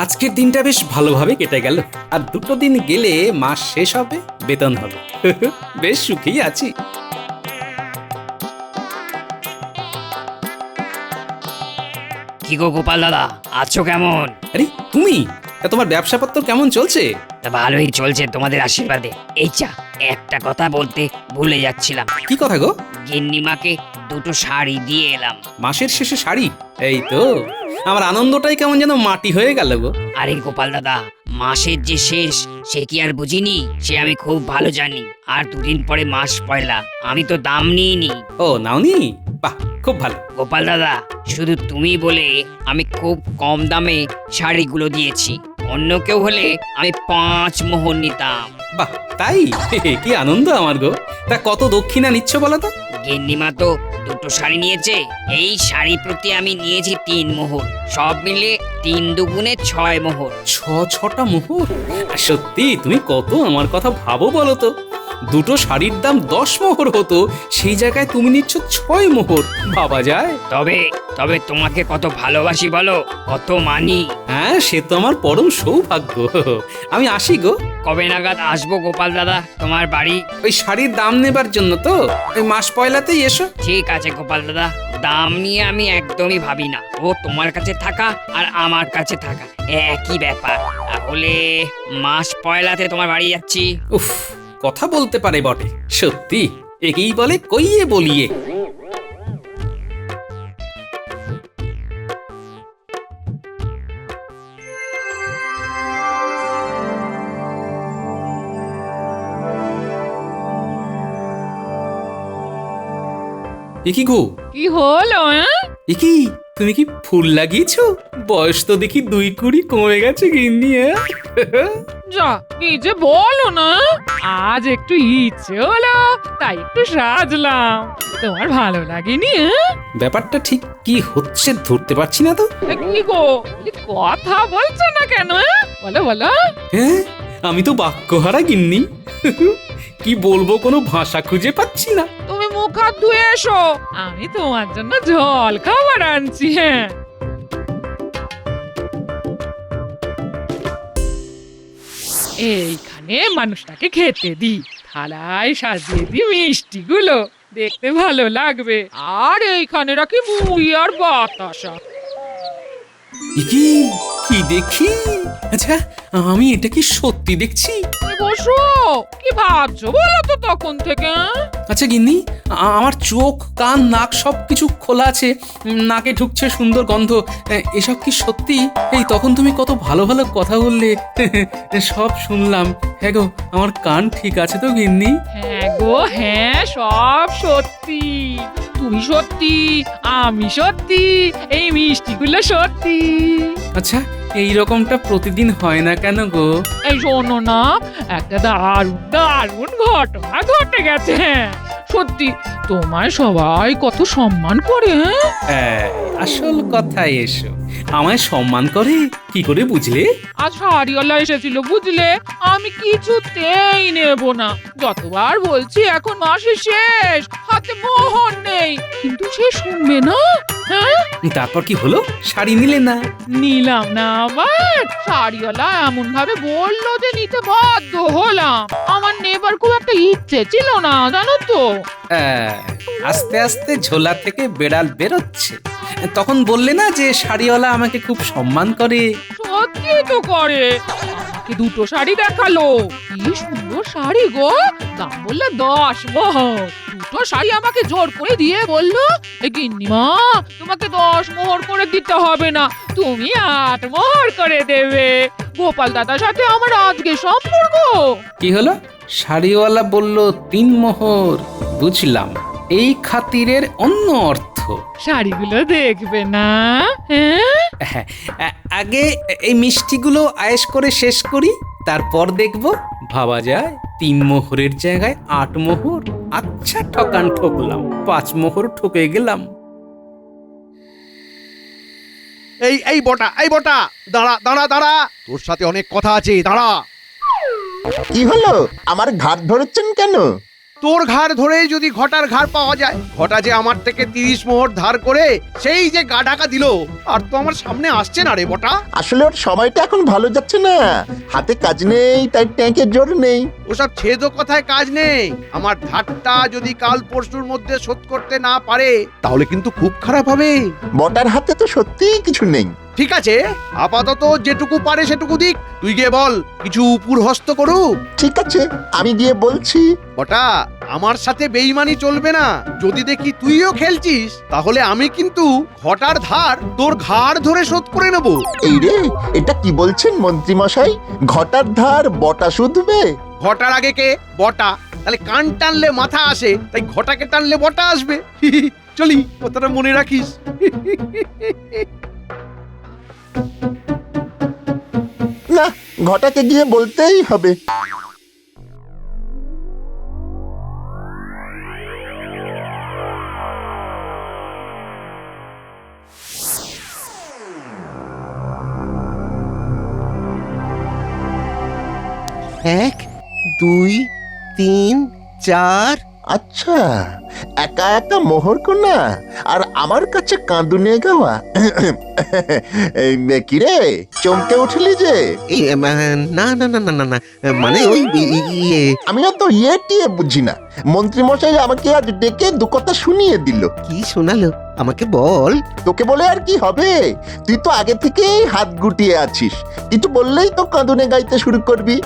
আজকের দিনটা বেশ ভালোভাবে কেটে গেল। আর 2টো দিন গেলে মাস শেষ হবে, বেতন হবে। বেশ সুখেই আছি। কি গো গোপাল দাদা, আছো কেমন? আরে তুমি, তা তোমার ব্যবসাপত্র কেমন চলছে? তা ভালোই চলছে তোমাদের আশীর্বাদে। এই চা, একটা কথা বলতে ভুলে যাচ্ছিলাম। কি কথা গো? গিন্নিমাকে 2টো শাড়ি দিয়ে এলাম। মাসের শেষে শাড়ি? এই তো, আমার আনন্দটাই কেমন যেন মাটি হয়ে গেল গো। আরে গোপাল দাদা, মাসের যে শেষ সে কি আর বুঝিনি? সে আমি খুব ভালো জানি। আর 2 দিন পরে মাস পয়লা, আমি তো দাম নিইনি। ও নাওনি? বাহ, খুব ভালো। গোপাল দাদা, শুধু তুমি বলে আমি খুব কম দামে শাড়িগুলো দিয়েছি। অন্য কেউ হলে আমি 5 মোহর নিতাম। বাহ, তাই? কি আনন্দ আমার গো। তা কত দক্ষিণা নিচ্ছ বলো তো? গিন্নিমা তো 2টো শাড়ি নিয়েছে। এই শাড়ি প্রতি আমি নিয়েছি 3 মোহর। সব মিলে 3 দুগুণে 6 মোহর। 6টা মোহর? আর সত্যি তুমি কত আমার কথা ভাবো বলো তো। 2টো শাড়ির দাম 10 মোহর হতো, সেই জায়গায় তুমি নিচ্ছ 6 মোহর। ভাবা যায়? তবে তবে তোমাকে কত ভালোবাসি বলো, কত মানি। হ্যাঁ, সে তো আমার পরম সৌভাগ্য। আমি আসি গো। কবে নাগাদ আসবো গোপাল দাদা তোমার বাড়ি? ওই শাড়ির দাম নেবার জন্য তো। ওই মাস পয়লাতেই এসো। ঠিক আছে গোপাল দাদা, দাম নিয়ে আমি একদমই ভাবি না। ও তোমার কাছে থাকা আর আমার কাছে থাকা একই ব্যাপার। তাহলে মাস পয়লাতে তোমার বাড়ি যাচ্ছি। উফ, কথা বলতে পারে বটে। সত্যি, একেই বলে কইয়ে বলিয়ে। একি গো? কি হলো? একি, তুমি কি ফুল লাগিয়েছো? বয়স তো দেখি 2 কুড়ি কমে গেছে গিন্নি। যা, কি যে বলো না। আজ একটু ইচ্ছে হলো, তাই একটু সাজলাম। তোমার ভালো লাগেনি? ব্যাপারটা ঠিক কি হচ্ছে ধরতে পারছি না তো। কি গো, কথা বলছো না কেন? বলো বলো। হ্যাঁ, আমি তো বাক্যহারা গিন্নি। কি বলবো, কোনো ভাষা খুঁজে পাচ্ছি না। তুমি মুখ হাত ধুয়ে এসো, আমি তোমার জন্য জল খাবার আনছি। হ্যাঁ, এইখানে মানুষটাকে খেতে দি, থালায় সাজিয়ে দি মিষ্টিগুলো, দেখতে ভালো লাগবে। আর এইখানে রাখি মুড়ি আর বাতাসা। কি কি দেখি? আচ্ছা, আমি এটা কি সত্যি দেখছি? তুমি বসো, কি ভাবছো বলো তো তখন থেকে? আচ্ছা গিন্নি, আমার চোখ কান নাক সব কিছু খোলা আছে। নাকে ঢুকছে সুন্দর গন্ধ। এসব কি সত্যি? এই তখন তুমি কত ভালো ভালো কথা বললে। সব শুনলাম। হ্যাঁ গো, আমার কান ঠিক আছে তো গিন্নি? হ্যাঁ গো হ্যাঁ, সব সত্যি। তুমি সত্যি, আমি সত্যি, এই মিষ্টিগুলো সত্যি। আচ্ছা, এই রকমটা প্রতিদিন হয় না কেন গো? এই শোনো না, একটা দারুণ দারুণ ঘটনা ঘটে গেছে। হ্যাঁ সত্যি, তোমায় সবাই কত সম্মান করে। হ্যাঁ, আসল কথায় এসো। আমায় সম্মান করে কি করে বুঝলে? আজ শাড়িওয়ালা এসেছিল বুঝলে, আমি কিছুতেই নেব না। যতবার বলছি এখন মাসের শেষ, হাতে মোহর নেই, কিন্তু সে শুনবে না। হ্যাঁ, তারপর কি হলো? শাড়ি নিলে না? নিলাম না আবার। শাড়িওয়ালা এমন ভাবে বললো যে নিতে বাধ্য হলাম। আমার নেবার খুব একটা ইচ্ছে ছিল না, জানো তো। আস্তে আস্তে ঝোলা থেকে বেড়াল বেরোচ্ছে। তখন বললে না যে শাড়িওয়ালা আমাকে খুব সম্মান করে? সত্যি তো করে। আমাকে 2টো শাড়ি দেখালো, কি সুন্দর শাড়ি গো। দাম বললো 10 মোহর। 2টো শাড়ি আমাকে জোর করে দিয়ে বললো, এ গিন্নিমা, তোমাকে 10 মোহর করে দিতে হবে না, তুমি 8 মোহর করে দেবে। গোপাল দাদার সাথে আমার আজকে সম্পর্ক। কি হলো? শাড়িওয়ালা বলল 3 মোহর। বুঝলাম, এই খাতিরের অন্য অর্থ। শাড়িগুলো দেখবে না? হ্যাঁ, আগে এই মিষ্টিগুলো আয়েশ করে শেষ করি, তারপর দেখব। ভাবা যায় 3 মোহরের জায়গায় 8 মোহর। আচ্ছা, ঠকান ঠকলাম, 5 মোহর ঠকে গেলাম। এই এই বটা, এই বটা, দাঁড়া দাঁড়া দাঁড়া, তোর সাথে অনেক কথা আছে, দাঁড়া। কি হলো? আমার ঘাট ধরেছেন কেন? তোর ঘাড় ধরে যদি ঘটার ঘাড় পাওয়া যায়, ঘটা যে আমার থেকে 30 মোহর ধার করে সেই যে গা ঢাকা দিল, আর তো আমার সামনে আসছে না রে বটা। আসলে ওর সময়টা এখন ভালো যাচ্ছে না, হাতে কাজ নেই, তাই ট্যাঙ্কের জোর নেই। ওসব ছেদ কথায় কাজ নেই। আমার ধারটা যদি কাল পরশুর মধ্যে শোধ করতে না পারে, তাহলে কিন্তু খুব খারাপ হবে। বটার হাতে তো সত্যিই কিছু নেই। ঠিক আছে, আপাতত যেটুকু পারে সেটুকু দিক। তুই গিয়ে বল কিছু উপর হস্ত করুক। ঠিক আছে, আমি গিয়ে বলছি। বটা, আমার সাথে বেইমানি চলবে না। যদি দেখি তুইও খেলছিস, তাহলে আমি কিন্তু ঘটার ধার তোর ঘাড় ধরে শোধ করে নেব। এই রে, এটা কি বলছেন মন্ত্রী মশাই? ঘটার ধার বটা শুধবে? ঘটার আগে কে? বটা। তাহলে কান টানলে মাথা আসে, তাই ঘটাকে টানলে বটা আসবে। চলি, কথাটা মনে রাখিস। না, ঘটাকে গিয়ে বলতেই হবে। এক, দুই, তিন, চার। আচ্ছা, একা একা মোহর কোনা আর আমার কাছে কাঁদুনে গাওয়া। এই কিরে, চমকে উঠলি যে? না না না না না না, মানে ওই ইয়ে। আমিও তো টিয়ে বুঝি না। মন্ত্রী মশাই আমাকে আজ ডেকে দু কথা শুনিয়ে দিল। কি শোনালো আমাকে বল। তোকে বলে আর কি হবে? তুই তো আগে থেকেই হাত গুটিয়ে আছিস, কিছু বললেই তো কাঁদুনে গাইতে শুরু করবি।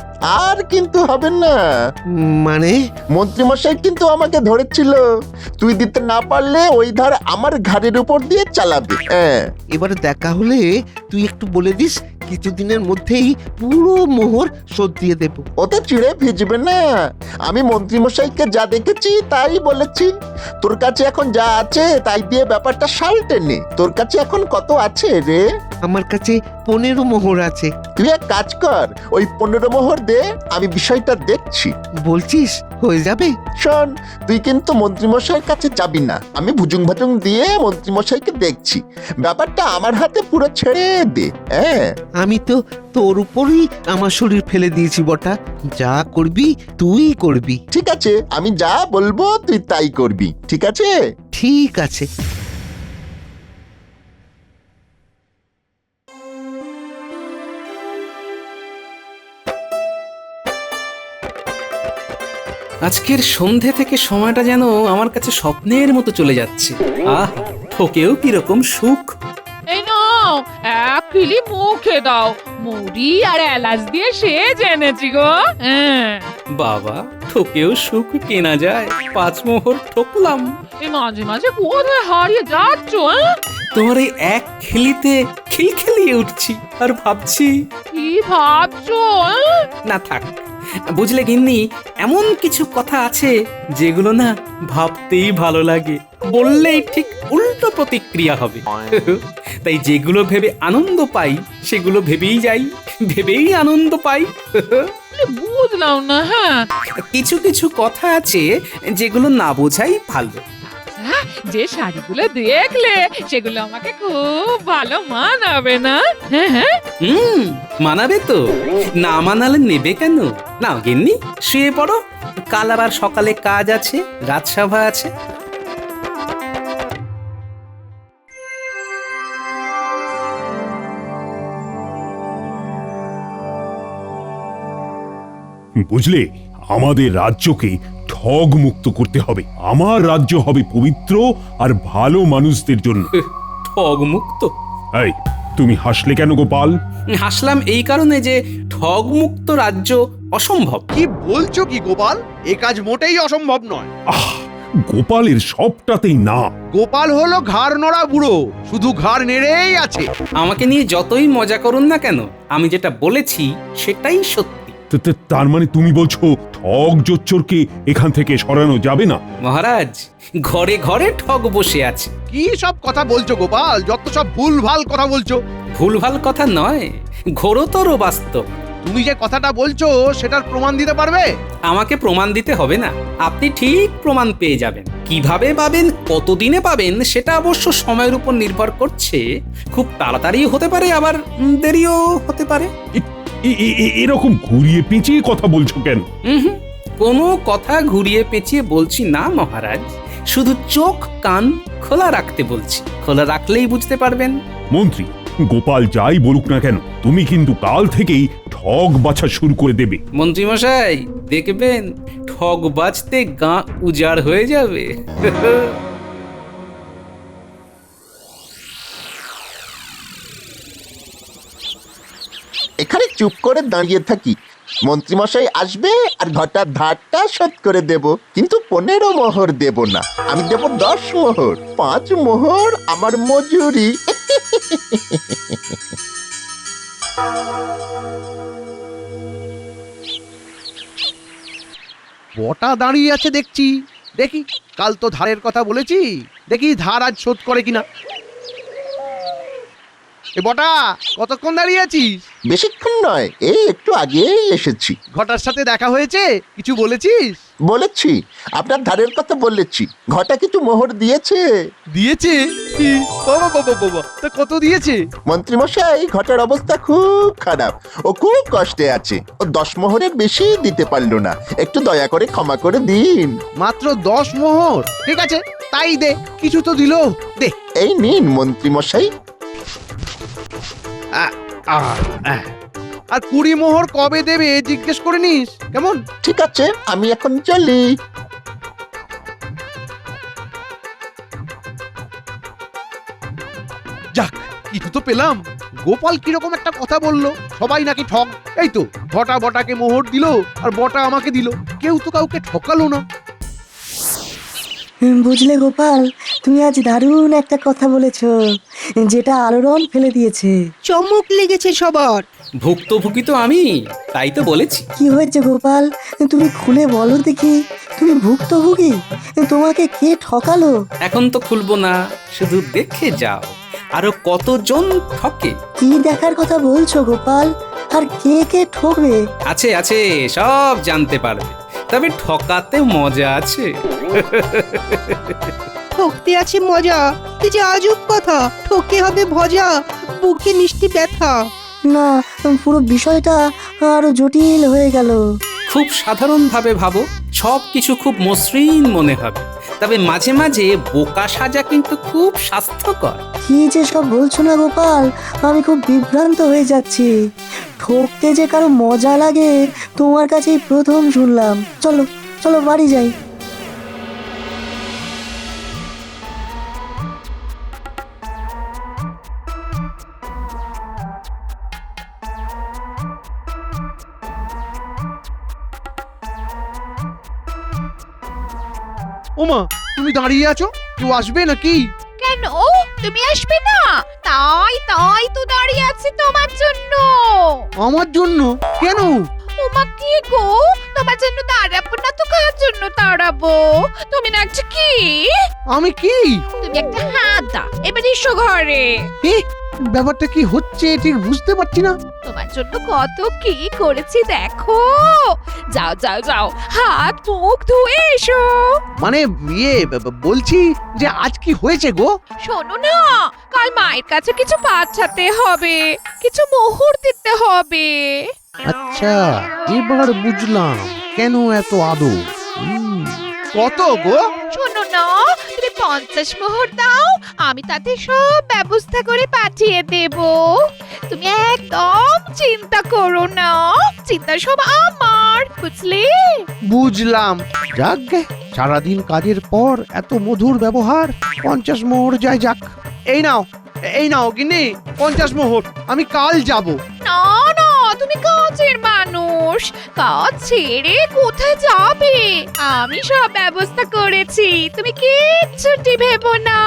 আর কিন্তু হবে না। মানে মন্ত্রী মশাই কিন্তু আমাকে ধরেছিল, তুই দিতে না পারলে ওই ধার আমার ঘাড়ের উপর দিয়ে চালাবে। হ্যাঁ, এবার দেখা হলে তুই একটু বলে দিস, কিছুদিনের মধ্যেই পুরো মোহর শোধ দিয়ে দেব। ও তো চিড়ে ভিজবে না। আমি মন্ত্রী মশাইকে যা দেখেছি তাই বলেছি। তোর কাছে এখন যা আছে তাই দিয়ে ব্যাপারটা সালটে নে। তোর কাছে এখন কত আছে রে? আমার কাছে 15 মোহর আছে। তুই এক কাজ কর, ওই 15 মোহর দে, আমি বিষয়টা দেখছি। বলছিস হয়ে যাবে? শোন, তুই কিন্তু মন্ত্রীমশাইয়ের কাছে যাবি না। আমি ভুজুং ভাজুং দিয়ে মন্ত্রীমশাইকে দেখছি। ব্যাপারটা আমার হাতে পুরো ছেড়ে দে। হ্যাঁ, আমি তো তোর উপরই আমার শরীর ফেলে দিয়েছি বটা। যা করবি তুই করবি। ঠিক আছে, আমি যা বলবো তুই তাই করবি। ঠিক আছে? ঠিক আছে। আজকের সন্ধে থেকে সময়টা যেন আমার কাছে স্বপ্নের মতো চলে যাচ্ছে। আহ, ঠকেও কিরকম সুখ। এই নাও, এক কিলি মুখে দাও। মুড়ি আর এলাচ দিয়ে সে জেনেছি গো। হ্যাঁ, বাবা, ঠকেও সুখ কেনা যায়। 5 মোহর ঠকলাম। এই মাঝে মাঝে কোথায় হারিয়ে যাচ্ছ? তোমার এই এক খেলিতে খিলখিলিয়ে উঠছি আর ভাবছি। কি ভাবছো? না থাক, বুঝলে গিন্নি, এমন কিছু কথা আছে যেগুলো না ভাবতেই ভালো লাগে, বললেই ঠিক উল্টো প্রতিক্রিয়া হবে। তাই যেগুলো ভেবে আনন্দ পাই সেগুলো ভেবেই যাই, ভেবেই আনন্দ পাই। বুঝলাম না। হ্যাঁ, কিছু কিছু কথা আছে যেগুলো না বোঝাই ভালো। যে শাড়িগুলো দেখলে সেগুলো আমাকে খুব ভালো মানাবে না? হ্যাঁ হ্যাঁ, মানাবে তো, না মানালে নেবে কেন? নাও গিন্নি, শুয়ে পড়ো। কাল আবার সকালে কাজ আছে, রাজসভা আছে। বুঝলে, আমাদের রাজ্যকে ঠগ মুক্ত করতে হবে। আমার রাজ্য হবে পবিত্র আর ভালো মানুষদের জন্য। ঠগ মুক্ত? এই, তুমি হাসলে কেন গোপাল? হাসলাম এই কারণে যে ঠগ মুক্ত রাজ্য অসম্ভব। কি বলছো কি গোপাল? এ কাজ মোটেই অসম্ভব নয়। আহ, গোপালের সবটাতেই না। গোপাল হলো ঘাড় নড়া বুড়ো, শুধু ঘাড় নেড়েই আছে। আমাকে নিয়ে যতই মজা করুন না কেন, আমি যেটা বলেছি সেটাই সত্যি। তার মানে তুমি বলছো ঠগ জোচ্চোরকে এখান থেকে সরানো যাবে না? মহারাজ, ঘরে ঘরে ঠগ বসে আছে। কি সব কথা বলছো গোপাল? যত সব ভুলভাল কথা বলছো। ভুলভাল কথা নয়, ঘোরতর বাস্তব। তুমি যে কথাটা বলছো সেটার প্রমাণ দিতে পারবে? আমাকে প্রমাণ দিতে হবে না, আপনি ঠিক প্রমাণ পেয়ে যাবেন। কিভাবে পাবেন, কতদিনে পাবেন, সেটা অবশ্য সময়ের উপর নির্ভর করছে। খুব তাড়াতাড়ি হতে পারে, আবার দেরিও হতে পারে। এরকম ঘুরিয়ে পেঁচিয়ে কথা বলছো কেন? হুম, কোনো কথা ঘুরিয়ে পেঁচিয়ে বলছি না মহারাজ, শুধু চোখ কান খোলা রাখতে বলছি। খোলা রাখলেই বুঝতে পারবেন। মন্ত্রী, গোপাল যাই বলুক না কেন, তুমি কিন্তু কাল থেকেই ঠগ বাছা শুরু করে দেবে। মন্ত্রীমশাই দেখবেন ঠগ বাজতে গা উজাড় হয়ে যাবে। এখানে চুপ করে দাঁড়িয়ে থাকি, মন্ত্রীমশাই আসবে আর ঘটার ধারটা শোধ করে দেব, কিন্তু 15 মোহর দেব না, আমি দেব 10 মোহর। 5 মোহর আমার মজুরি। বটা দাঁড়িয়ে আছে দেখছি, দেখি কাল তো ধারের কথা বলেছি, দেখি ধার আজ শোধ করে কিনা। এ বটা, কতক্ষণ দাঁড়িয়ে আছিস? বেশিক্ষণ নয়, এই একটু আগেই এসেছি। ঘটার সাথে দেখা হয়েছে? কিছু বলেছিস? বলেছি, আপনার ধারের কথা বলেছি। ঘটা কিছু মোহর দিয়েছে। দিয়েছে? কি? বাবা বাবা বাবা, তা কত দিয়েছে? মন্ত্রীমশাই, ঘটার অবস্থা খুব খারাপ, ও খুব কষ্টে আছে। ও 10 মোহরের বেশি দিতে পারলো না, একটু দয়া করে ক্ষমা করে দিন। মাত্র 10 মোহর? ঠিক আছে, তাই দে, কিছু তো দিল, দে। এই নিন মন্ত্রীমশাই। আর 20 মোহর কবে দেবে জিজ্ঞেস করে নিস, কেমন? ঠিক আছে, আমি এখন চলি। যাক, কিছু তো পেলাম। গোপাল কিরকম একটা কথা বললো, সবাই নাকি ঠক। এই তো ঘটা বটাকে মোহর দিল, আর বটা আমাকে দিল, কেউ তো কাউকে ঠকালো না। বুঝলে গোপাল, তুমি আজ দারুণ একটা কথা বলেছো, যেটা আলোড়ন ফেলে দিয়েছে। চমক লেগেছে সবার। ভুক্তভোগী তো আমি, তাই তো বলেছি। কি হয়েছে গোপাল, তুমি খুলে বলো দেখি। তুমি ভুক্তভোগী? তোমাকে কে ঠকালো? এখন তো খুলবো না, শুধু দেখে যাও আরো কতজন ঠকে। কি দেখার কথা বলছো গোপাল? আর কে কে ঠকবে? আছে আছে, সব জানতে পারবে, তবে ঠকাতে মজা আছে। ঠকতে আছে মজা? কি যে আজব কথা, ঠকে হবে ভজা, বুকে মিষ্টি ব্যথা। না, পুরো বিষয়টা আরো জটিল হয়ে গেল। খুব সাধারণভাবে ভাবো, সব কিছু খুব মসৃণ মনে হবে, তবে মাঝে মাঝে বোকা সাজা কিন্তু খুব স্বাস্থ্যকর। কি যে সব বলছো না গোপাল, আমি খুব বিভ্রান্ত হয়ে যাচ্ছি। ঠকতে যে কারো মজা লাগে তোমার কাছেই প্রথম শুনলাম। চলো চলো বাড়ি যাই। ওমা, তুমি দাঁড়িয়ে আছো, কেউ আসবে নাকি? কেন তুমি আসবে না? তাই তাই তো দাঁড়িয়ে আছি তোমার জন্য। আমার জন্য? কেন? ওমা কি গো, তোমার জন্য দাঁড়াবো না তো কার জন্য দাঁড়াবো? তুমি না একটা কি? আমি কি? তুমি একটা হাদা। এবার এসো ঘরে। এ, ব্যাপারটা কি হচ্ছে ঠিক বুঝতে পারছি না। তোমার জন্য কত কি করেছি দেখো। যাও যাও যাও, হাত মুখ ধুয়ে এসো। মানে বলছি যে আজ কি হয়েছে গো? শোনো না, কাল মায়ের কাছে কিছু পাঠাতে হবে, কিছু মোহর দিতে হবে। আচ্ছা, এবার বুঝলাম কেন এত আদর। কত গো? শোনো না, তুমি 50 মোহর দাও, আমি তাতে সব ব্যবস্থা করে পাঠিয়ে দেব। তুমি একদম চিন্তা করো না, চিন্তা সব আমার, বুঝলে? বুঝলাম। যাক গে, সারাদিন কাজের পর এত মধুর ব্যবহার। 50 মোহর যায় যাক। এই নাও, এই নাও গিন্নি 50 মোহর, আমি কাল যাব। না না, তুমি কাজের মানুষ, কাজ ছেড়ে কোথায় যাবে? আমি সব ব্যবস্থা করেছি, তুমি কিচ্ছুটি ভেবো না।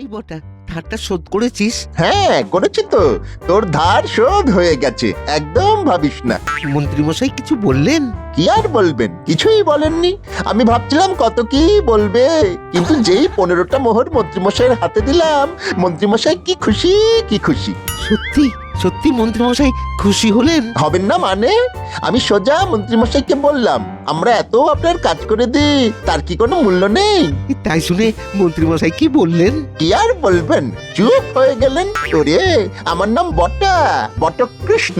এই বটা, ধারটা শোধ করেছিস? হ্যাঁ, করেছি তো। তোর ধার শোধ হয়ে গেছে, একদম ভাবিস না। মন্ত্রীমশাই কিছু বললেন? কি আর বলবেন, কিছুই বলেননি। আমি ভাবছিলাম কত কি বলবে, কিন্তু যেই 15টা মোহর মন্ত্রীমশাইয়ের হাতে দিলাম, মন্ত্রীমশাই কি খুশি কি খুশি। সত্যি সত্যি মন্ত্রীমশাই খুশি হলেন? হবেন না মানে? আমি সোজা মন্ত্রীমশাইকে বললাম, আমরা এত আপনার কাজ করে দিই, তার কি কোনো মূল্য নেই? তাই শুনে মন্ত্রীমশাই কি বললেন? কি আর বলবেন, চুপ হয়ে গেলেন। ওরে, আমার নাম বটা, বটকৃষ্ণ।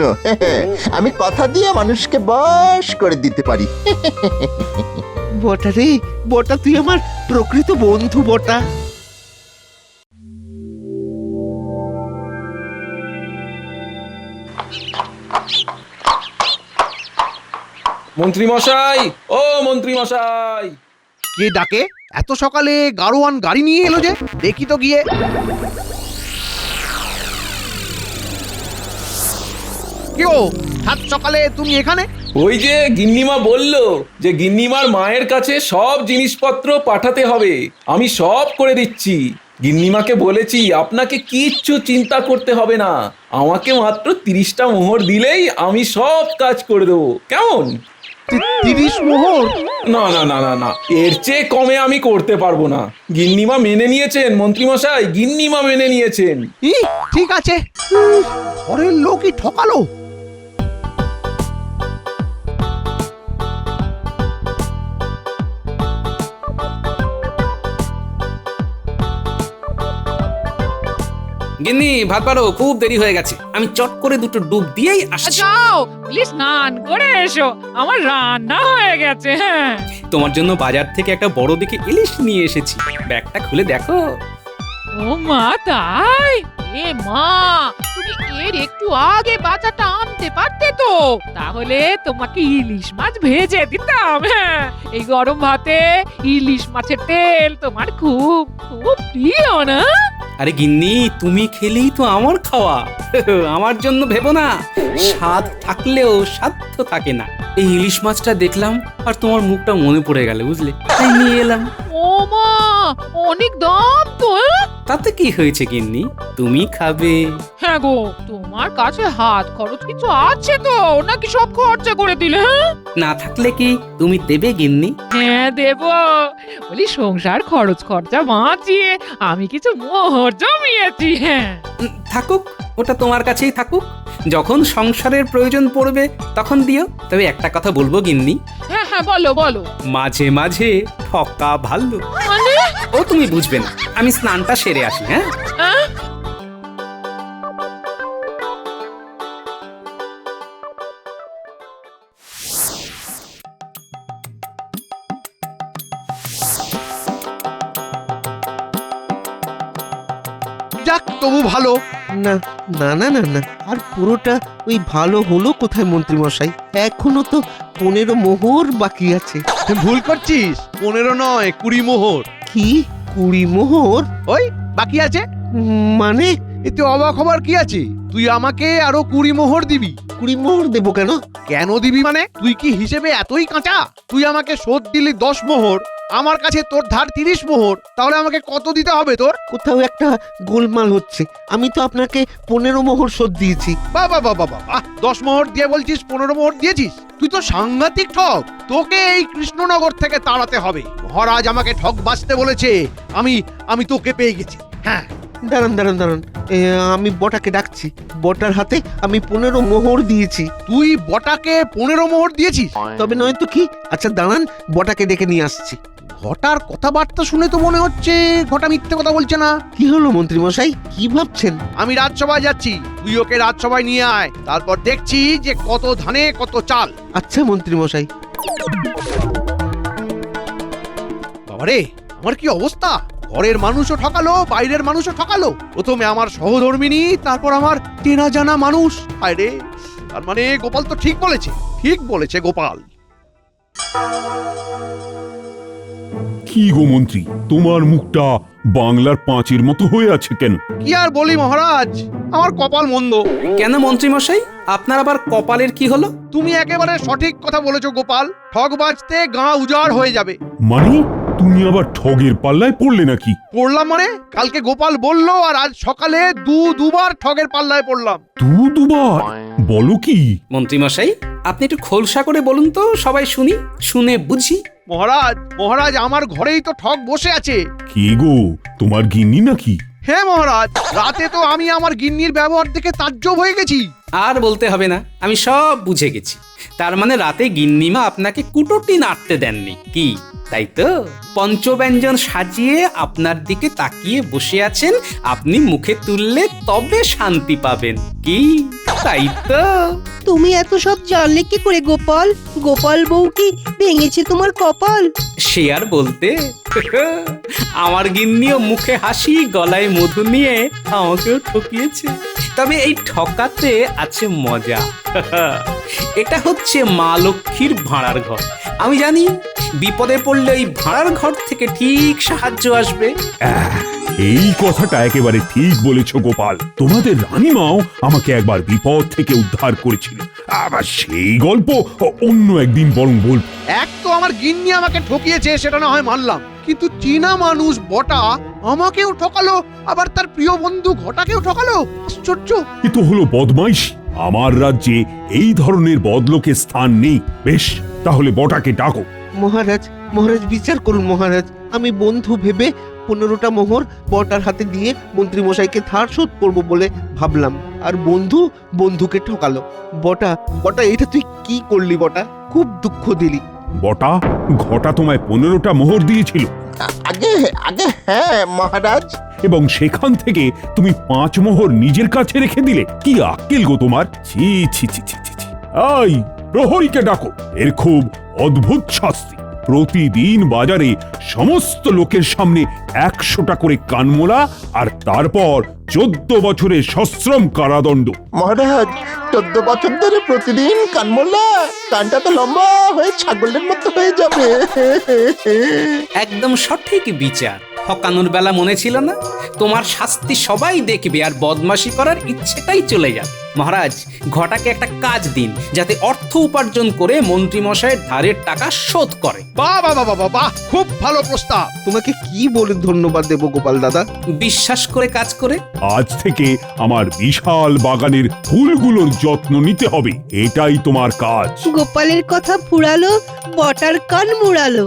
আমি কথা দিয়ে মানুষকে বশ করে দিতে পারি। বটা রে, বটা তুই আমার প্রকৃত বন্ধু বটা। মন্ত্রী মশাই, ও মন্ত্রী মশাই! কে ডাকে? এত সকালে গাড়োয়ান গাড়ি নিয়ে এলো যে, দেখি তো গিয়ে। কি গো, সাত সকালে তুমি এখানে? ওই যে গিন্নিমা বলল যে গিন্নিমার মায়ের কাছে সব জিনিসপত্র পাঠাতে হবে, আমি সব করে দিচ্ছি। গিন্নিমাকে বলেছি আপনাকে কিচ্ছু চিন্তা করতে হবে না, আমাকে মাত্র 30টা মোহর দিলেই আমি সব কাজ করে দেবো, কেমন? 30 মোহর? না না না না না, এর চেয়ে কমে আমি করতে পারবো না। গিন্নিমা মেনে নিয়েছেন মন্ত্রীমশাই, গিন্নিমা মেনে নিয়েছেন। ঠিক আছে। ঘরের লোকই ঠকালো। গিন্নি, ভাত পারো, খুব দেরি হয়ে গেছে। আমি চট করে দুটো ডুব দিয়েই আসছি। যাও প্লিজ স্নান করে এসো, আমার রান্না হয়ে গেছে। হ্যাঁ, তোমার জন্য বাজার থেকে একটা বড় দেখে ইলিশ নিয়ে এসেছি, ব্যাগটা খুলে দেখো। ও মা, তাই? এ মা, তুমি এর একটু আগে বাচ্চাটা আনতে পারতে তো, তাহলে তোমাকে ইলিশ মাছ ভেজে দিতাম। হ্যাঁ, এই গরম ভাতে ইলিশ মাছের তেল তোমার খুব খুব প্রিয় না? আরে গিন্নি, তুমি খেলেই তো আমার খাওয়া। আমার জন্য ভেবো না, স্বাদ থাকলেও সাধ্য থাকে না। এই ইলিশ মাছটা দেখলাম আর তোমার মুখটা মনে পড়ে গেল, বুঝলে, তাই নিয়ে এলাম। ও মা, অনেক দাম তো। তাতে কি হয়েছে গিন্নি, তুমি খাবে। হ্যাঁ গো, তোমার কাছে হাত খরচ কিছু আছে তো, নাকি সব খরচা করে দিলে? হ্যাঁ, না থাকলে কি তুমি দেবে গিন্নি? হ্যাঁ দেব। বলি সংসার খরচ খরচা বাঁচিয়ে আমি কিছু মোহর জমিয়েছি। হ্যাঁ, থাকুক, ওটা তোমার কাছেই থাকুক। যখন সংসারের প্রয়োজন পড়বে তখন দিও। তবে একটা কথা বলবো গিন্নি, হ্যাঁ হ্যাঁ, বলো বলো। মাঝে মাঝে ঠকা ভালো। মানে? ও তুমি বুঝবে না, আমি স্নানটা সেরে আসি। হ্যাঁ, আহ? যাক, তবু ভালো। না না না না না, আর পুরোটা ওই ভালো হলো কোথায় মন্ত্রীমশাই? এখনো তো 15 মোহর বাকি আছে। ভুল করছিস, 15 নয়, 20 মোহর। কি 20 মোহর? ওই বাকি আছে। মানে এতে অবাক হবার কি আছে? তুই আমাকে আরো 20 মোহর দিবি। 20 মোহর দেবো কেন? কেন দিবি মানে? তুই কি হিসেবে এতই কাঁচা? তুই আমাকে শোধ দিলি 10 মোহর, আমার কাছে তোর ধার 30 মোহর, তাহলে আমাকে কত দিতে হবে তোর? কোথাও একটা গোলমাল হচ্ছে। আমি তো আপনাকে 15 মোহর শোধ দিয়েছি। বাবা বাবা বাবা, 10 মোহর দিয়ে বলছিস 15 মোহর দিয়েছিস? তুই তো সাংঘাতিক ঠক। তোকে এই কৃষ্ণনগর থেকে তাড়াতে হবে। মহারাজ আমাকে ঠক বাঁচতে বলেছে। আমি তোকে পেয়ে গেছি। হ্যাঁ, দাঁড়ান দাঁড়ান দাঁড়ান, আমি বটাকে ডাকছি। বটার হাতে আমি 15 মোহর দিয়েছি। তুই বটাকে 15 মোহর দিয়েছিস? তবে নয় তো কি। আচ্ছা দাঁড়ান, বটাকে ডেকে নিয়ে আসছি। ঘটার কথাবার্তা শুনে তো মনে হচ্ছে ঘটা মিথ্যে কথা বলছে না। কি হলো মন্ত্রীমশাই, কি ভাবছেন? আমি রাজসভায় যাচ্ছি, তুই ওকে রাজসভায় নিয়ে আয়, তারপর দেখছি যে কত ধানে কত চাল। আচ্ছা মন্ত্রীমশাই। বাবারে, আমার কি অবস্থা! ঘরের মানুষও ঠকালো, বাইরের মানুষও ঠকালো। প্রথমে আমার সহধর্মিনী, তারপর আমার চেনা জানা মানুষ। আরে, তার মানে গোপাল তো ঠিক বলেছে গোপাল। কি গো মন্ত্রী, তোমার মুখটা বাংলার পাঁচের মতো হয়ে আছে কেন? কি আর বলি মহারাজ, আমার কপাল মন্দ। কেন মন্ত্রী মশাই, আপনার আবার কপালের কি হলো? তুমি একেবারে সঠিক কথা বলেছো গোপাল। ঠগ বাজতে গাঁ উজাড় হয়ে যাবে। মানে তুমি আবার ঠগের পাল্লায় পড়লে নাকি? পড়লাম মানে? কালকে গোপাল বললো, আর আজ সকালে দুবার ঠগের পাল্লায় পড়লাম। দুবার? বলো কি? মন্ত্রী মশাই, আপনি একটু খোলসা করে বলুন তো, সবাই শুনে বুঝি। মহারাজ, আমার ঘরেই তো ঠগ বসে আছে। কে গো, তোমার গিন্নি নাকি? হ্যাঁ মহারাজ, রাতে তো আমি আমার গিন্নির ব্যবহার দেখে তাজ্জব হয়ে গেছি। আর বলতে হবে না, আমি সব বুঝে গেছি। তার মানে রাতে গিন্নিমা আপনাকে কুটোটি নাড়তে দেননি কি, তাই তো? পঞ্চব্যঞ্জন সাজিয়ে আপনার দিকে তাকিয়ে বসে আছেন, আপনি মুখে তুললে তবে শান্তি পাবেন কি, তাই তো? তুমি এত সব জানলে কি করে গোপাল? গোপাল বউ কি ভেঙেছে তোমার কপাল? সে আর বলতে, আমার গিন্নিও মুখে হাসি গলায় মধু নিয়ে আমাকেও ঠকিয়েছে। তবে এই ঠকাতে আছে মজা। এটা হচ্ছে মা লক্ষ্মীর ভাড়ার ঘর। আমি জানি বিপদে পড়লে ওই ভাড়ার ঘর থেকে ঠিক সাহায্য আসবে। এই কথাটা একেবারে ঠিক বলেছ গোপাল। তোমাদের রানীমাও আমাকে একবার বিপদ থেকে উদ্ধার করেছিল। আবার সেই গল্প অন্য একদিন বরং বল। এক তো আমার গিন্নি আমাকে ঠকিয়েছে, সেটা না হয় মানলাম, কিন্তু চীনা মানুষ বটা আমাকেও ঠকালো, আবার তার প্রিয় বন্ধু ঘটাকেও ঠকালো। আশ্চর্য! এ তো হলো বদমাইশি। আমার রাজ্যে এই ধরনের বদলোকের স্থান নেই। বেশ, তাহলে বটাকে ডাকো। মহারাজ, মহারাজ বিচার করুন মহারাজ। আমি বন্ধু ভেবে 15টা মোহর বটার হাতে দিয়ে মন্ত্রী মশাইকে ধার শোধ করবো বলে ভাবলাম, আর বন্ধু বন্ধুকে ঠকালো। বটা, বটা এটা তুই কি করলি বটা? খুব দুঃখ দিলি। বটা, ঘটা তোমায় 15টা মোহর দিয়েছিল আগে আগে হ্যাঁ মহারাজ। এবং সেখান থেকে তুমি 5 মোহর নিজের কাছে রেখে দিলে। কি আক্কেল গো তোমার! ছি ছি ছি ছি ছি ছি। এই প্রহরীকে ডাকো। এর খুব অদ্ভুত শাস্তি। প্রতিদিন বাজারে সমস্ত লোকের সামনে 100টা করে কানমোলা, আর তারপর 14 বছরের সশ্রম কারাদণ্ড। মহারাজ, 14 বছর ধরে প্রতিদিন কানমোলা? কানটা তো লম্বা হয়ে ছাগলের মতো হয়ে যাবে। একদম সঠিক বিচার। ঠকানোর বেলা মনে ছিল না? তোমার শাস্তি সবাই দেখবে আর বদমাশি করার ইচ্ছেটাই চলে যাবে। মহারাজ, ঘটাকে একটা কাজ দিন, যাতে অর্থ উপার্জন করে মন্ত্রী মশাইয়ের ধারের টাকা শোধ করে। বাহ বাহ বাহ বাহ বাহ, খুব ভালো প্রস্তাব। তোমাকে কি বলে ধন্যবাদ দেবো গোপাল দাদা? বিশ্বাস করে কাজ করে। আজ থেকে আমার বিশাল বাগানের ফুলগুলোর যত্ন নিতে হবে। এটাই তোমার কাজ। গোপালের কথা ফুরালো, বটার কান মুড়ালো।